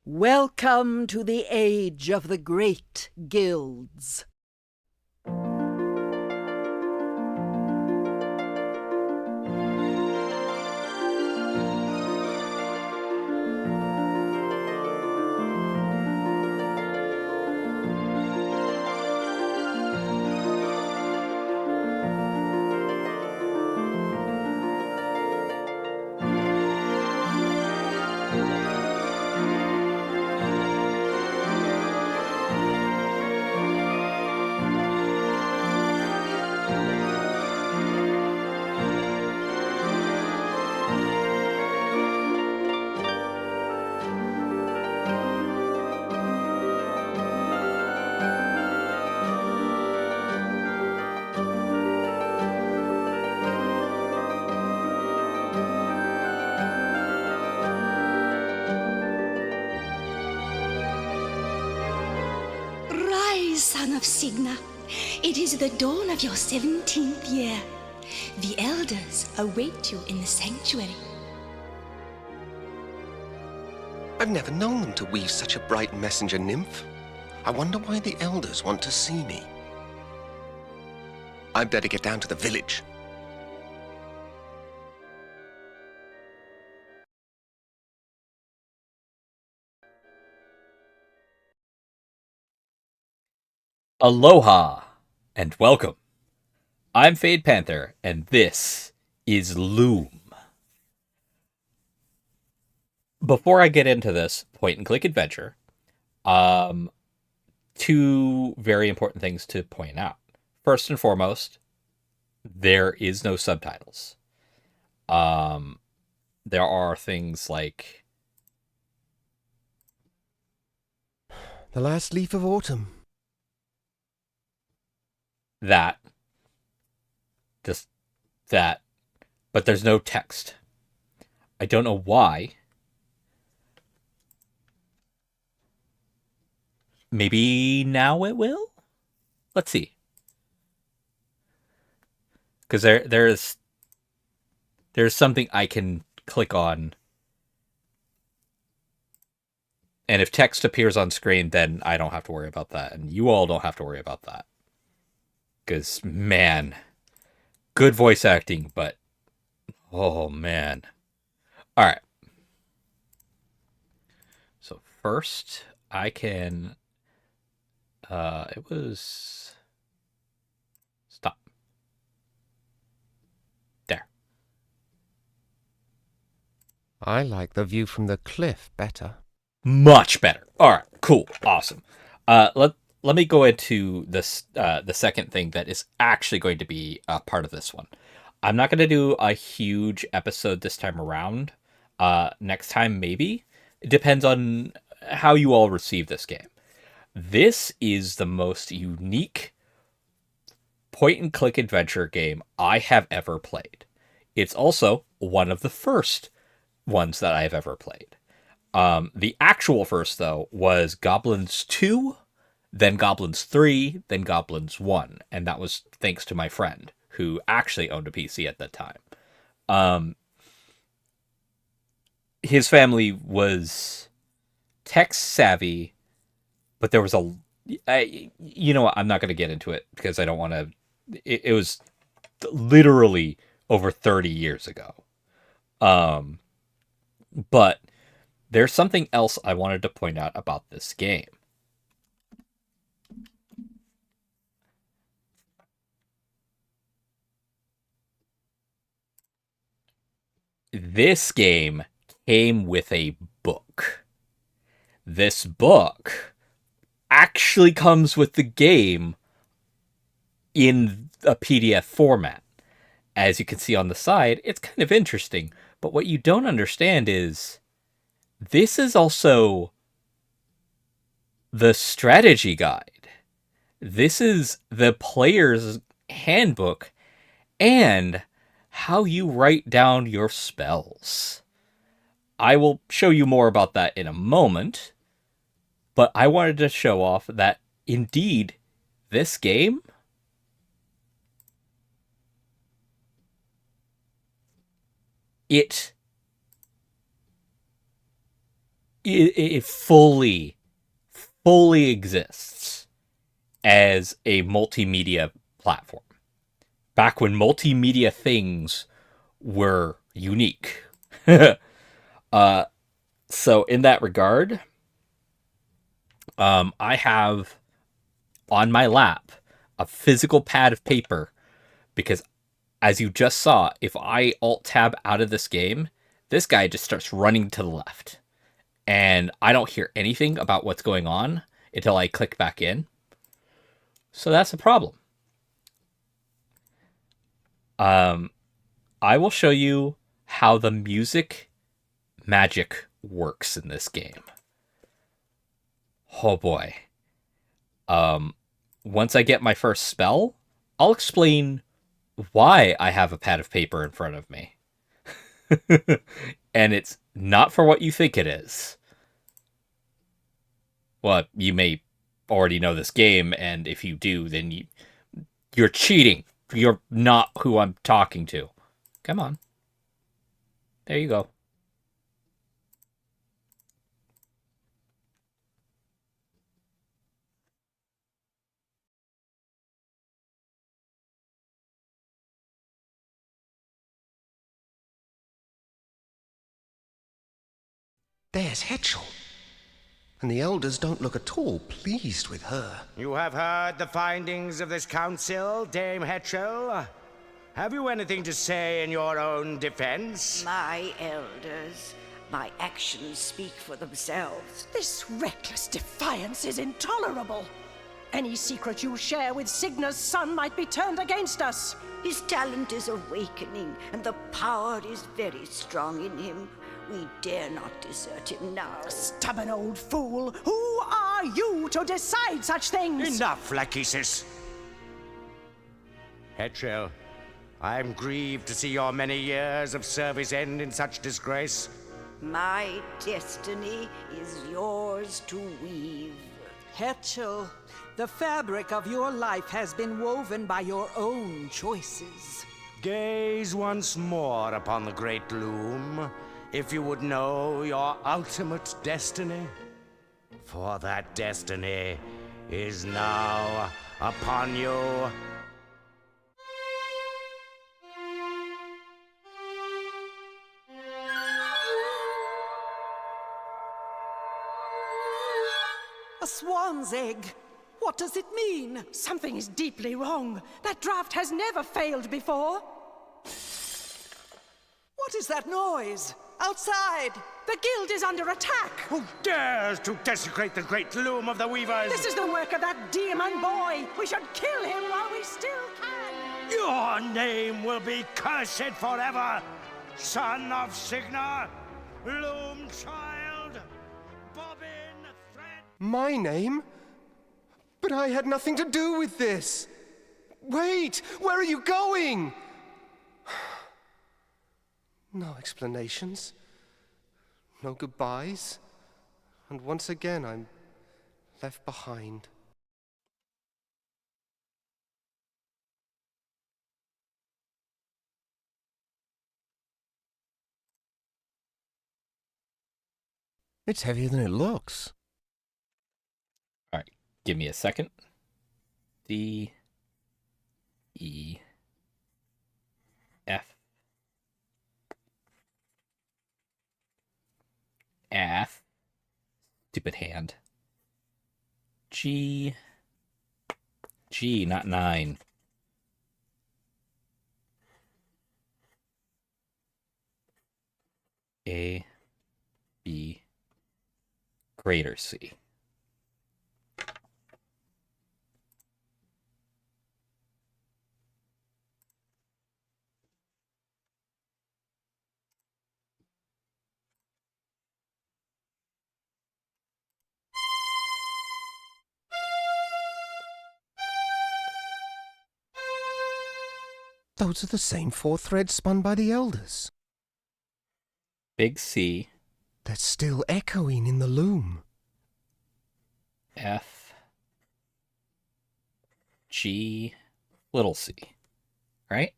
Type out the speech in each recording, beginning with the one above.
Welcome to the age of the great guilds. Rise, son of Signa. It is the dawn of your 17th year. The elders await you in the sanctuary. I've never known them to weave such a bright messenger nymph. I wonder why the elders want to see me. I'd better get down to the village. Aloha and welcome. I'm Panther and this is Loom. Before I get into this point and click adventure, two very important things to point out. First and foremost, there is no subtitles. There are things like The last leaf of autumn. that, just that, but there's no text. I don't know why. Maybe now it will? Let's see. Because there's something I can click on, and if text appears on screen, then I don't have to worry about that, and you all don't have to worry about that. Because, man, good voice acting, but oh man. Alright. So first, I can... it was... Stop. There. I like the view from the cliff better. Much better. Alright, cool. Awesome. Let me go into this the second thing that is actually going to be a part of this one. I'm not going to do a huge episode this time around. Next time, maybe. It depends on how you all receive this game. This is the most unique point-and-click adventure game I have ever played. It's also one of the first ones that I've ever played. The actual first, though, was Goblins 2, then Goblins 3, then Goblins 1. And that was thanks to my friend, who actually owned a PC at that time. His family was tech-savvy, but there was you know what, I'm not going to get into it, because I don't want to... It was literally over 30 years ago. But there's something else I wanted to point out about this game. This game came with a book. This book actually comes with the game in a PDF format. As you can see on the side, it's kind of interesting. But what you don't understand is this is also the strategy guide. This is the player's handbook and how you write down your spells. I will show you more about that in a moment, but I wanted to show off that indeed this game it it fully exists as a multimedia platform. Back when multimedia things were unique. So in that regard, I have on my lap a physical pad of paper because, as you just saw, if I alt tab out of this game, this guy just starts running to the left. And I don't hear anything about what's going on until I click back in. So that's a problem. I will show you how the music magic works in this game. Oh boy. Once I get my first spell, I'll explain why I have a pad of paper in front of me. And it's not for what you think it is. Well, you may already know this game, and if you do, then you're cheating. You're not who I'm talking to. Come on. There you go. There's Hetchel. And the elders don't look at all pleased with her. You have heard the findings of this council, Dame Hetchel. Have you anything to say in your own defense? My elders, my actions speak for themselves. This reckless defiance is intolerable. Any secret you share with Signa's son might be turned against us. His talent is awakening, and the power is very strong in him. We dare not desert him now. Stubborn old fool! Who are you to decide such things? Enough, Lachesis. Hetchel, I'm grieved to see your many years of service end in such disgrace. My destiny is yours to weave. Hetchel, the fabric of your life has been woven by your own choices. Gaze once more upon the great Loom, if you would know your ultimate destiny. For that destiny is now upon you. A swan's egg! What does it mean? Something is deeply wrong. That draft has never failed before. What is that noise? Outside! The guild is under attack. Who dares to desecrate the great Loom of the Weavers? This is the work of that demon boy. We should kill him while we still can. Your name will be cursed forever, son of Signa, Loom child, bobbin thread. My name? But I had nothing to do with this. Wait, where are you going? No explanations. No goodbyes. And once again, I'm left behind. It's heavier than it looks. All right, give me a second. D, E, F, F, stupid hand. G, not 9. A, B, greater C. Those are the same 4 threads spun by the elders. Big C, They're still echoing in the loom. F, G, little c. Right?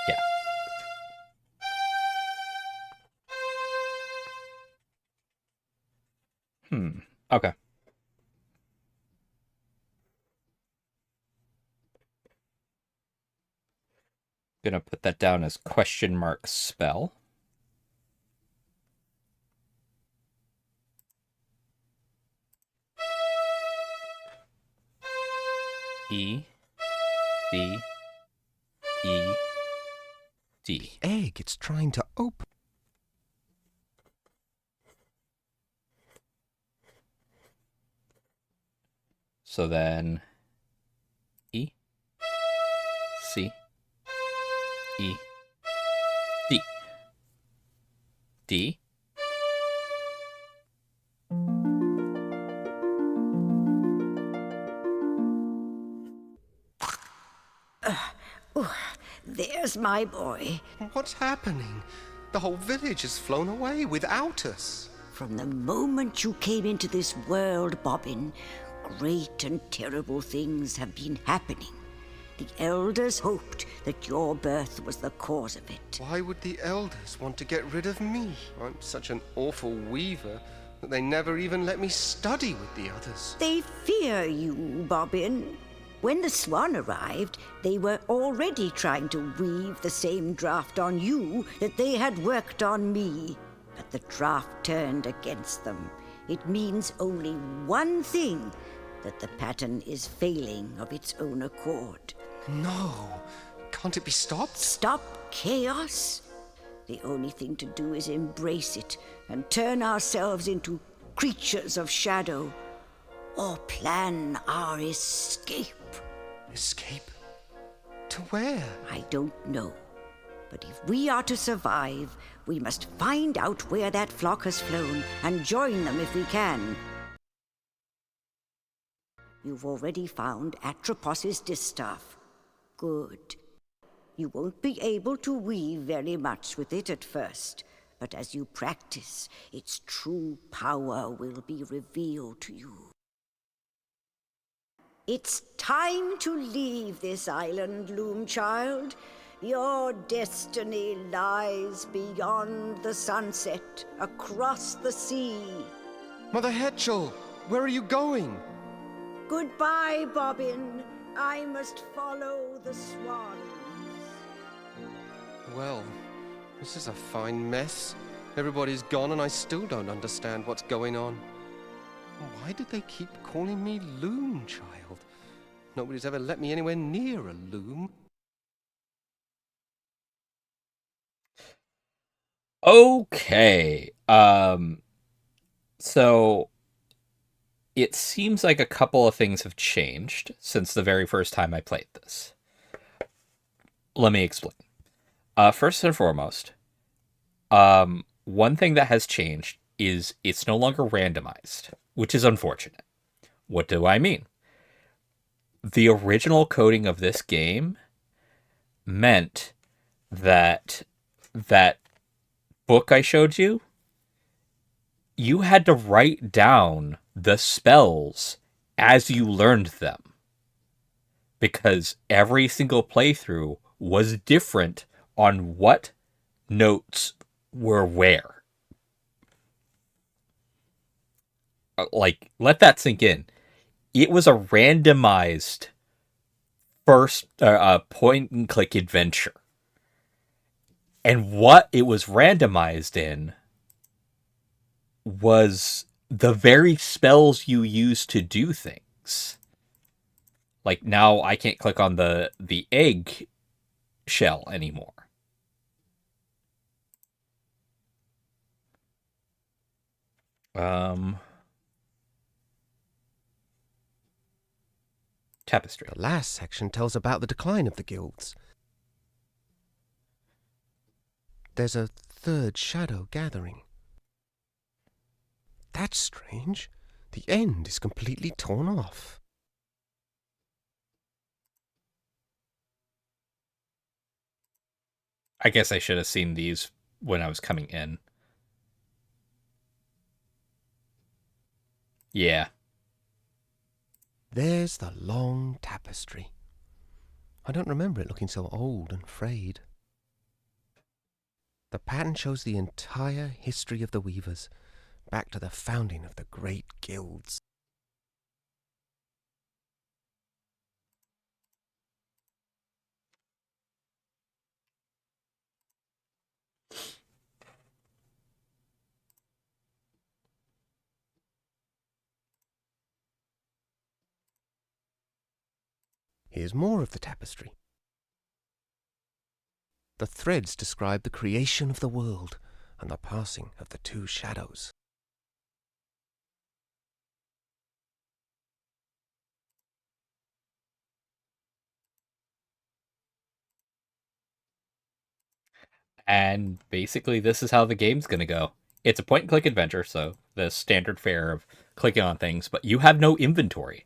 Yeah. Okay. Gonna put that down as question mark spell. E D E D. Egg, it's trying to open. So then E C E D D. There's my boy. What's happening? The whole village has flown away without us. From the moment you came into this world, Bobbin, great and terrible things have been happening. The elders hoped that your birth was the cause of it. Why would the elders want to get rid of me? I'm such an awful weaver that they never even let me study with the others. They fear you, Bobbin. When the swan arrived, they were already trying to weave the same draft on you that they had worked on me. But the draft turned against them. It means only one thing, that the pattern is failing of its own accord. No. Can't it be stopped? Stop chaos? The only thing to do is embrace it and turn ourselves into creatures of shadow, or plan our escape. Escape? To where? I don't know. But if we are to survive, we must find out where that flock has flown and join them if we can. You've already found Atropos's distaff. Good. You won't be able to weave very much with it at first, but as you practice, its true power will be revealed to you. It's time to leave this island, Loom child. Your destiny lies beyond the sunset, across the sea. Mother Hetchel, where are you going? Goodbye, Bobbin. I must follow the swans. Well, this is a fine mess. Everybody's gone and I still don't understand what's going on. Why did they keep calling me Loom Child? Nobody's ever let me anywhere near a loom. Okay. So it seems like a couple of things have changed since the very first time I played this. Let me explain. First and foremost, one thing that has changed is it's no longer randomized, which is unfortunate. What do I mean? The original coding of this game meant that that book I showed you, you had to write down the spells as you learned them. Because every single playthrough was different on what notes were where. Like, let that sink in. It was a randomized first point and click adventure. And what it was randomized in was the very spells you use to do things. Like, now I can't click on the egg shell anymore. Tapestry. The last section tells about the decline of the guilds. There's a third shadow gathering. That's strange. The end is completely torn off. I guess I should have seen these when I was coming in. Yeah. There's the long tapestry. I don't remember it looking so old and frayed. The pattern shows the entire history of the weavers, back to the founding of the great guilds. Here's more of the tapestry. The threads describe the creation of the world and the passing of the two shadows. And basically, this is how the game's going to go. It's a point-and-click adventure, so the standard fare of clicking on things, but you have no inventory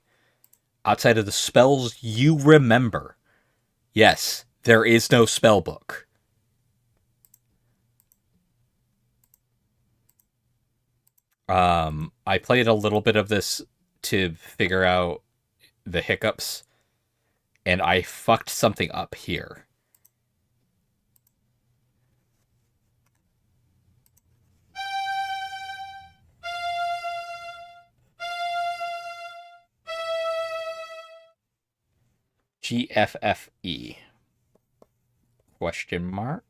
outside of the spells you remember. Yes, there is no spell book. I played a little bit of this to figure out the hiccups, and I fucked something up here. GFFE. Question mark?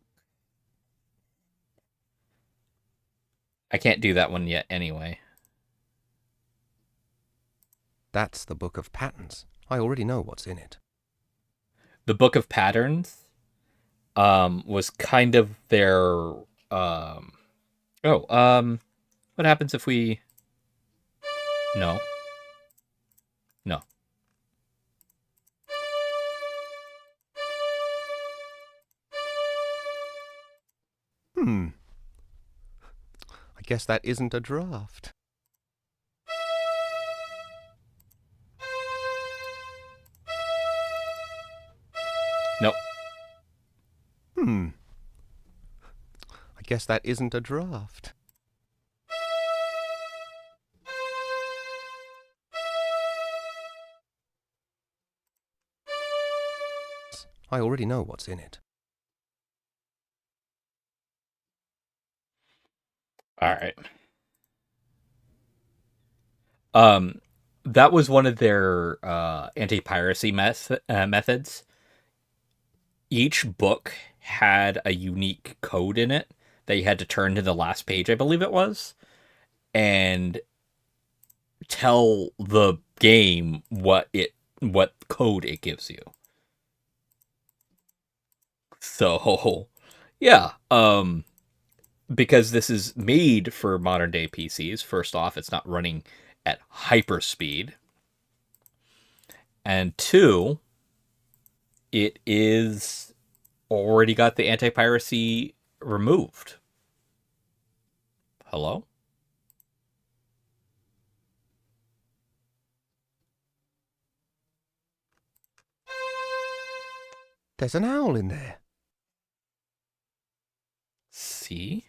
I can't do that one yet anyway. That's the Book of Patterns. I already know what's in it. The Book of Patterns was kind of their... what happens if we... No. No. I guess that isn't a draft. Nope. I guess that isn't a draft. I already know what's in it. All right. That was one of their anti-piracy methods. Each book had a unique code in it that you had to turn to the last page, I believe it was, and tell the game what code it gives you. So, yeah, because this is made for modern day PCs, first off, it's not running at hyperspeed. And two, it is already got the anti-piracy removed. Hello? There's an owl in there. See?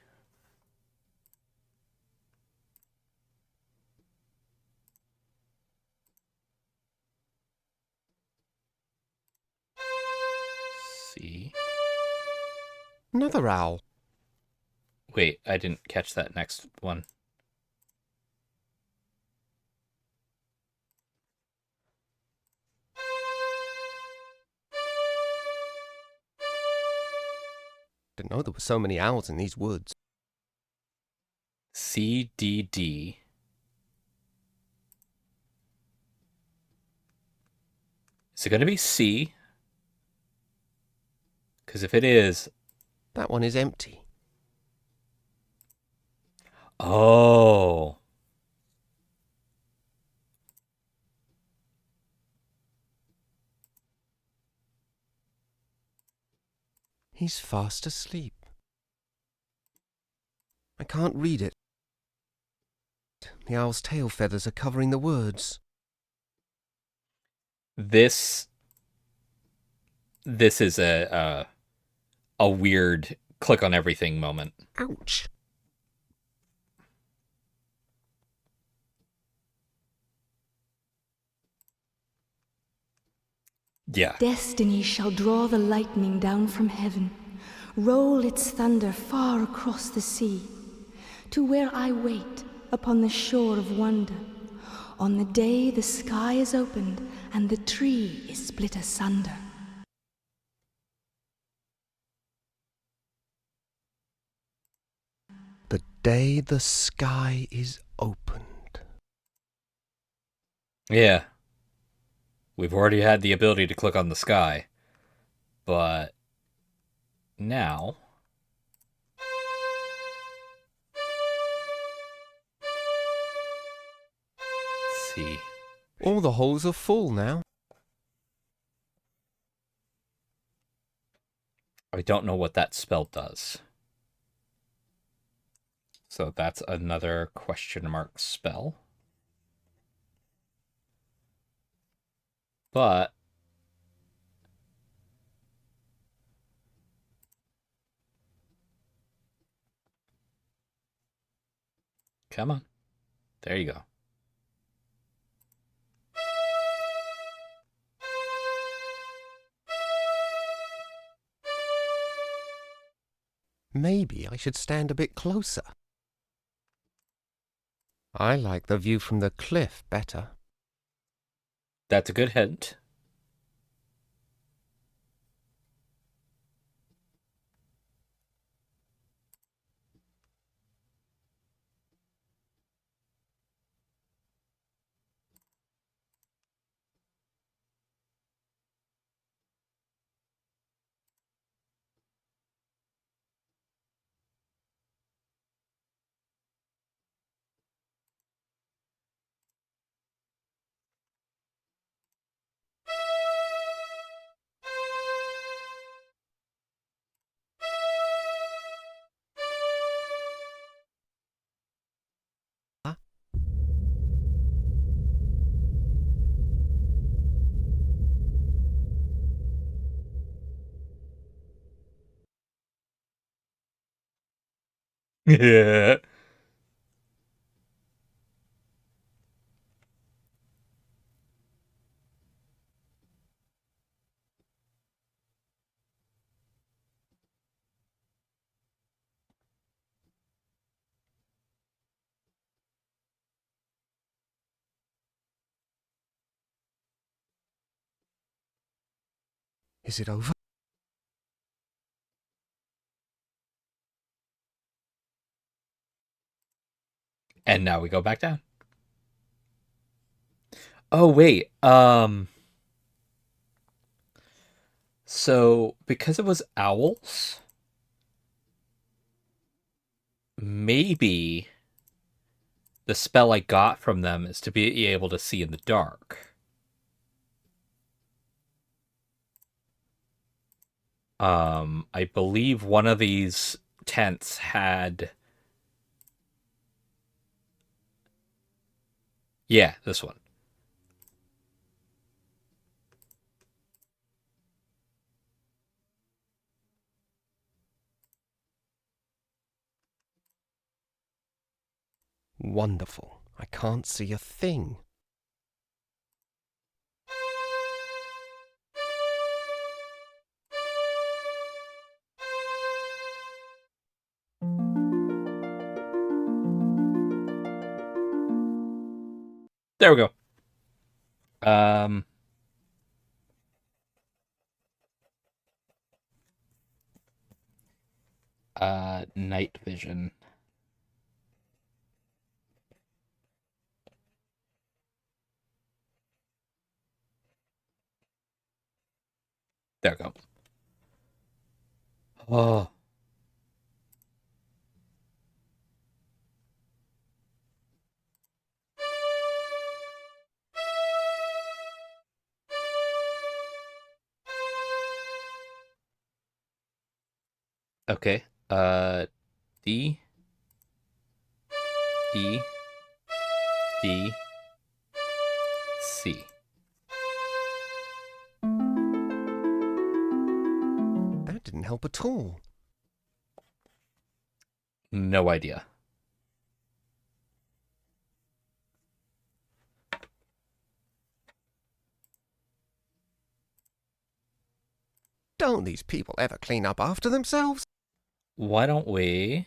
See? Another owl. Wait, I didn't catch that next one. Didn't know there were so many owls in these woods. CDD. Is it going to be C? Because if it is... That one is empty. Oh. He's fast asleep. I can't read it. The owl's tail feathers are covering the words. This is a weird click on everything moment. Ouch. Yeah. Destiny shall draw the lightning down from heaven, roll its thunder far across the sea, to where I wait upon the shore of wonder, on the day the sky is opened and the tree is split asunder. The day the sky is opened. Yeah. We've already had the ability to click on the sky. But now... Let's see. All the holes are full now. I don't know what that spell does. So that's another question mark spell. But come on. There you go. Maybe I should stand a bit closer. I like the view from the cliff better. That's a good hint. Huh? Yeah. Is it over? And now we go back down. Oh, wait. So, because it was owls, maybe the spell I got from them is to be able to see in the dark. I believe one of these tents had... Yeah, this one. Wonderful. I can't see a thing. There we go. Um... night vision. There we go. Oh. Okay. D. E. D. C. That didn't help at all. No idea. Don't these people ever clean up after themselves? Why don't we...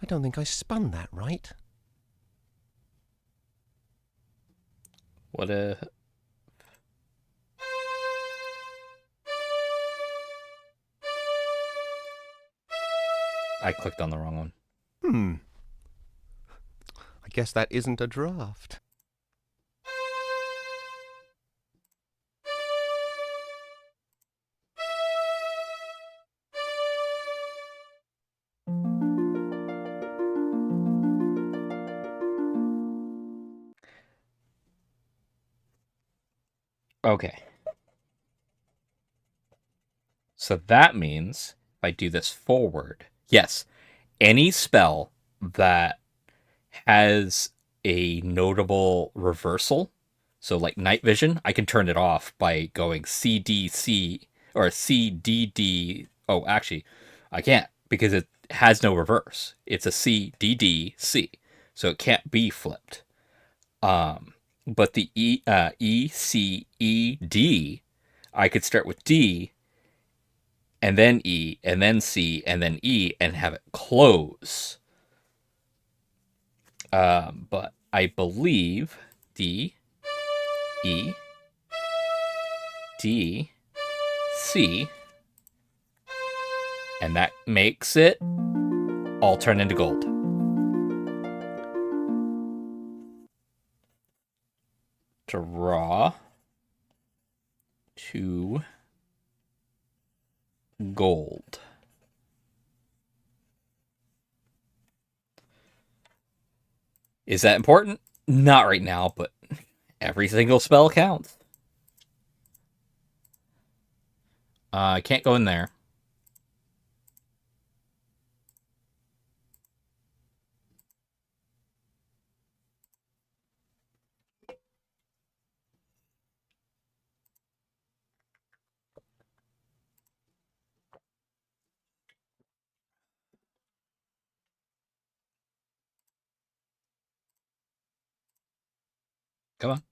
I don't think I spun that right. What a... I clicked on the wrong one. I guess that isn't a draft. Okay. So that means if I do this forward, yes, any spell that has a notable reversal, so like night vision, I can turn it off by going CDC or CDD. Oh, actually, I can't because it has no reverse. It's a CDDC, so it can't be flipped. But the ECED, I could start with D and then E and then C and then E and have it close. But I believe D, E, D, C, and that makes it all turn into gold. Draw 2 gold. Is that important? Not right now, but every single spell counts. I can't go in there. Come on.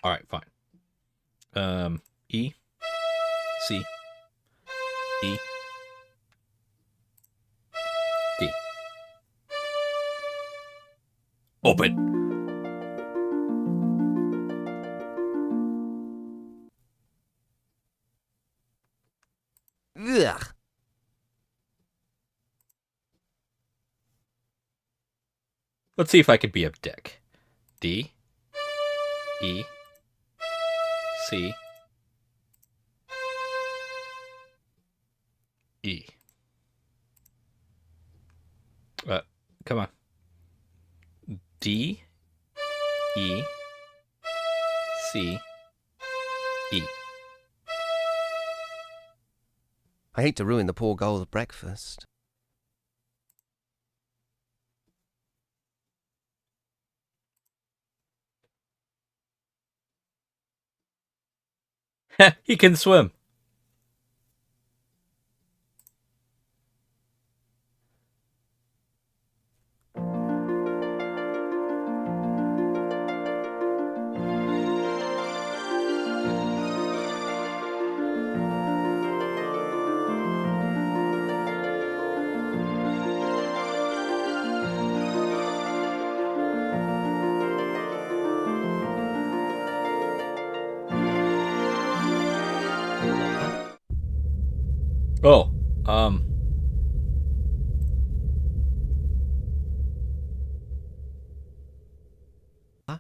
All right, fine. E, C, E, D. Open. Ugh. Let's see if I could be a dick. D, E, C, E. Come on. D, E, C, E. I hate to ruin the poor girl's breakfast. He can swim. Oh, Huh?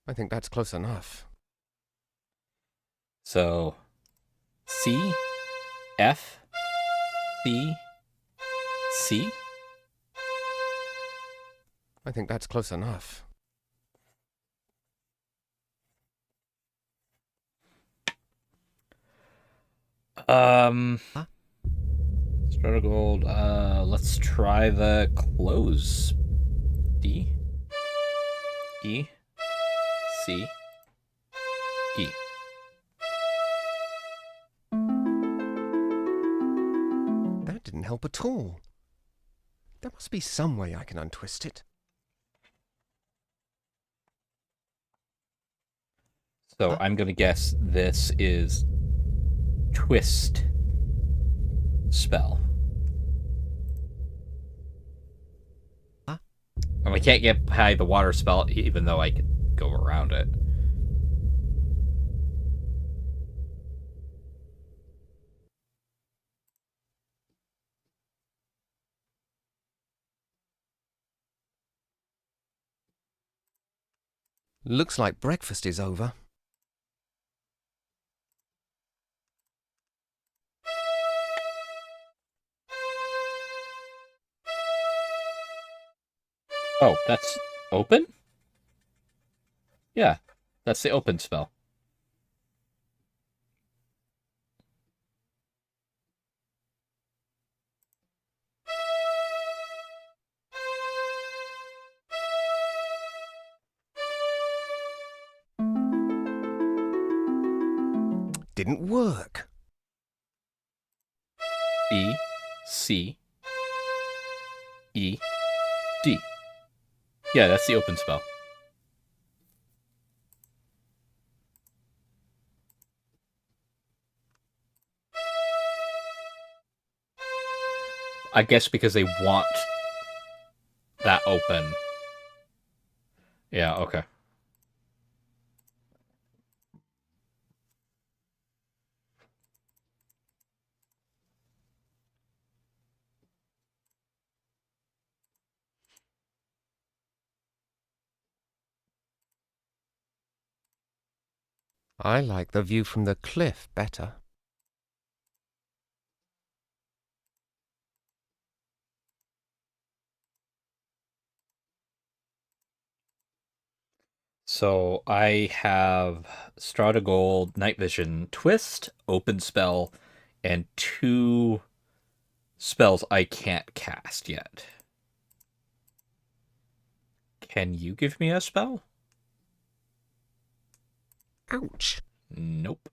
I think that's close enough. so C, F, C, C. I think that's close enough. Huh? Start of gold. Let's try the close. D, E, C, E. That didn't help at all. There must be some way I can untwist it. So I'm going to guess this is twist spell. Huh? And I can't get by the water spell, even though I could go around it. Looks like breakfast is over. Oh, that's open? Yeah, that's the open spell. Didn't work. B, C, E, D. Yeah, that's the open spell. I guess because they want that open. Yeah, okay. I like the view from the cliff better. So I have Strata Gold, Night Vision, Twist, Open Spell, and 2 spells I can't cast yet. Can you give me a spell? Ouch. Nope.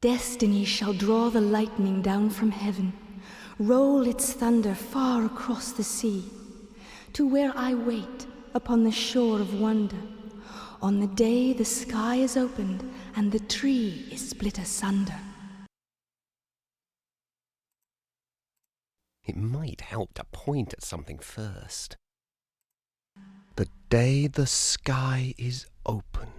Destiny shall draw the lightning down from heaven, roll its thunder far across the sea, to where I wait upon the shore of wonder, on the day the sky is opened and the tree is split asunder. It might help to point at something first. The day the sky is opened.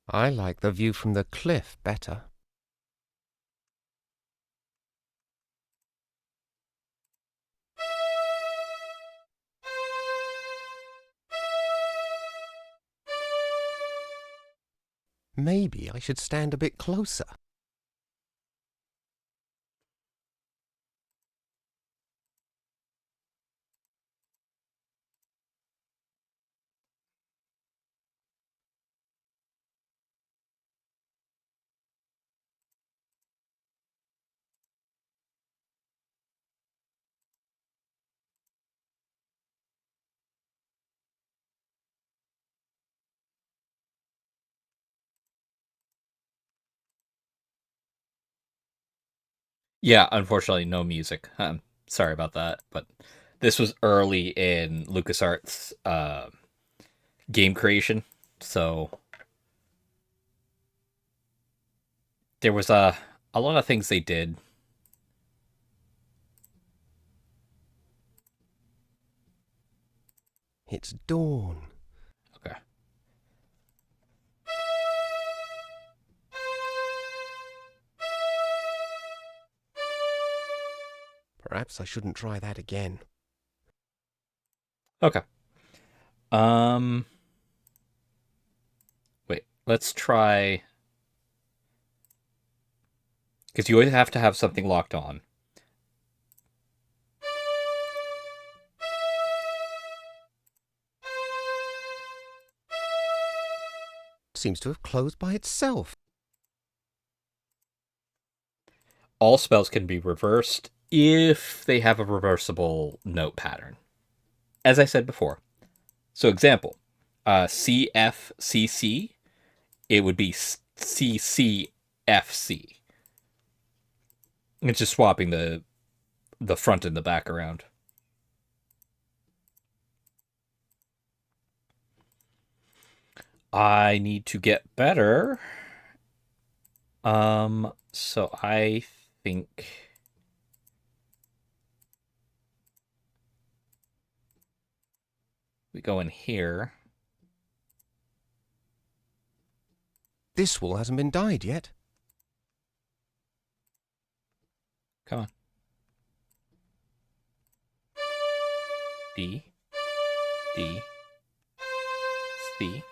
I like the view from the cliff better. Maybe I should stand a bit closer. Yeah, unfortunately, no music. Sorry about that, but this was early in LucasArts' game creation, so there was a lot of things they did. It's dawn. Okay. Perhaps I shouldn't try that again. Okay. Wait, let's try, because you always have to have something locked on. Seems to have closed by itself. All spells can be reversed if they have a reversible note pattern. As I said before. So example, CFCC, it would be CCFC. It's just swapping the the front and the back around. I need to get better. So I think we go in here. This wall hasn't been dyed yet. Come on. D. D. C.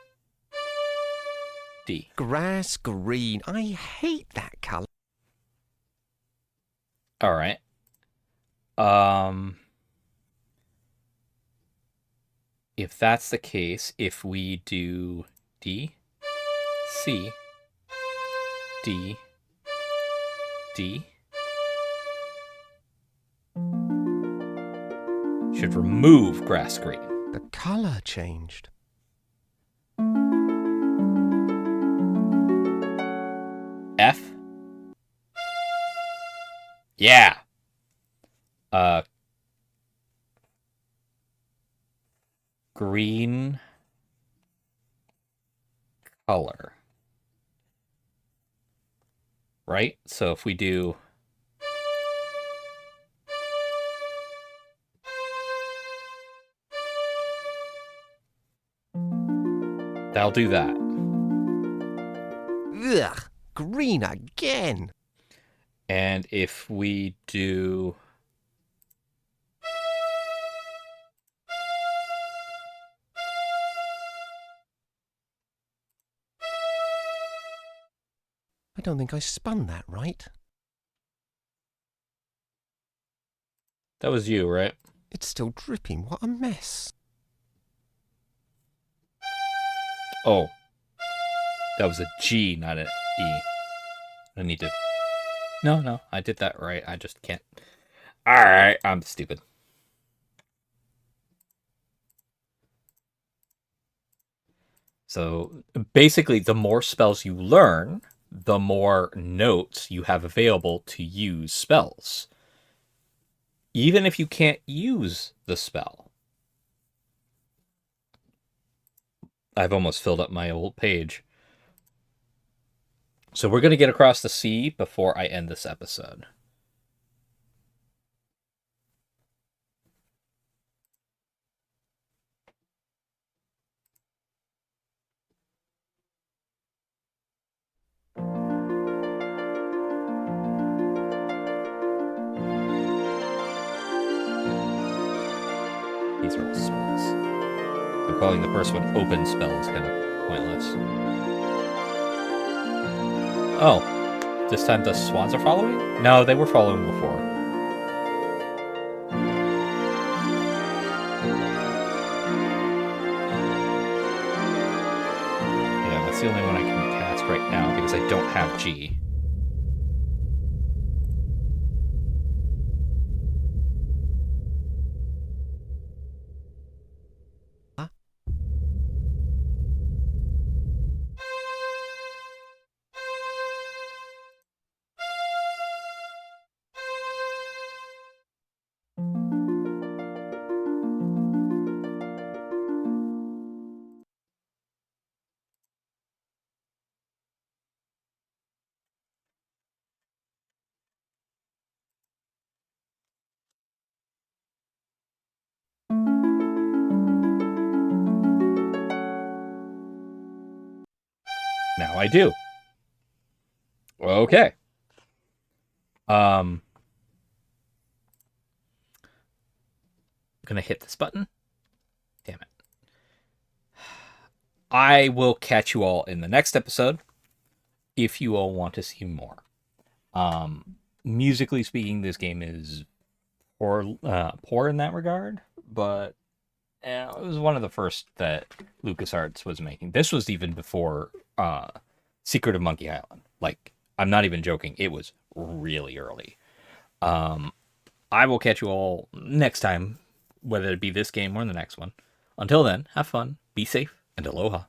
D. Grass green. I hate that colour. All right. If that's the case, if we do D, C, D, D, should remove grass green. The colour changed. F. Yeah. Green color. Right? So if we do that'll do that. Ugh, green again. And if we do I don't think I spun that right. that was you, right? It's still dripping. What a mess. Oh. That was a G, not an E. I need to... No, I did that right. I just can't. Alright, I'm stupid. So, basically, the more spells you learn, the more notes you have available to use spells. Even if you can't use the spell. I've almost filled up my old page. So we're going to get across the sea before I end this episode. These are all spells. I'm calling the first one open spell is kind of pointless. Oh, this time the swans are following? No, they were following before. Yeah, that's the only one I can cast right now because I don't have G. Now I do. Okay. I'm gonna hit this button. Damn it. I will catch you all in the next episode if you all want to see more. Musically speaking, this game is poor in that regard, but it was one of the first that LucasArts was making. This was even before Secret of Monkey Island. Like, I'm not even joking. It was really early. I will catch you all next time, whether it be this game or the next one. Until then, have fun, be safe, and aloha.